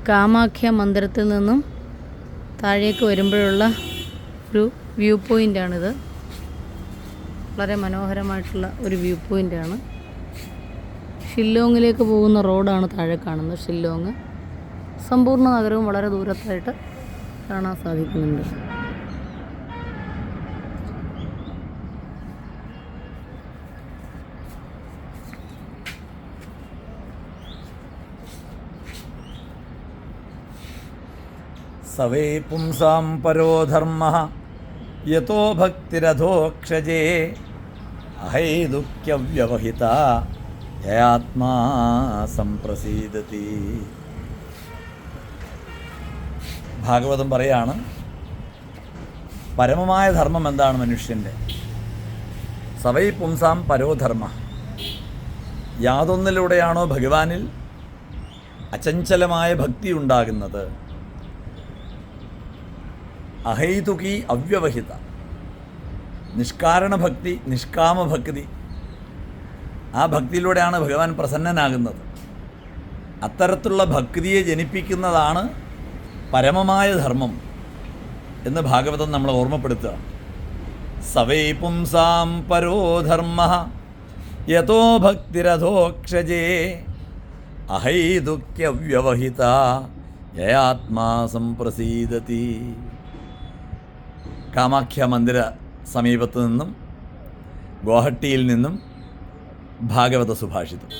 കാമാഖ്യ മന്ദിരത്തിൽ നിന്നും താഴേക്ക് വരുമ്പോഴുള്ള ഒരു വ്യൂ പോയിൻ്റാണിത്. വളരെ മനോഹരമായിട്ടുള്ള ഒരു വ്യൂ പോയിൻ്റാണ്. ഷില്ലോങ്ങിലേക്ക് പോകുന്ന റോഡാണ് താഴെ കാണുന്നത്. ഷില്ലോങ് സമ്പൂർണ്ണ നഗരവും വളരെ ദൂരത്തായിട്ട് കാണാൻ സാധിക്കുന്നുണ്ട്. സവേ പുംസാം പരോ ധർമ്മഃ യതോ ഭക്തിരധോക്ഷജേ അഹൈതുക്യവ്യവഹിത യയാത്മാ സംപ്രസീദതി. ഭാഗവതം പറയാണ്, പരമമായ ധർമ്മം എന്താണ് മനുഷ്യൻ്റെ? സവൈ പുംസാം പരോധർമ്മ. യാതൊന്നിലൂടെയാണോ ഭഗവാനിൽ അചഞ്ചലമായ ഭക്തി ഉണ്ടാകുന്നത്, അഹൈതുകി അവ്യവഹിത, നിഷ്കാരണ ഭക്തി, നിഷ്കാമഭക്തി, ആ ഭക്തിയിലൂടെയാണ് ഭഗവാൻ പ്രസന്നനാകുന്നത്. അത്തരത്തിലുള്ള ഭക്തിയെ ജനിപ്പിക്കുന്നതാണ് പരമമായ ധർമ്മം എന്ന് ഭാഗവതം നമ്മളെ ഓർമ്മപ്പെടുത്തുക. സവൈ പുംസാം പരോ ധർമ്മഃ യതോ ഭക്തിരധോക്ഷജേ അഹൈതുക്യവ്യവഹിത യയാത്മാ സംപ്രസീദതി. കാമാഖ്യ മന്ദിര സമീപത്തു നിന്നും ഗുവാഹട്ടിയിൽ നിന്നും ഭാഗവത സുഭാഷിതം.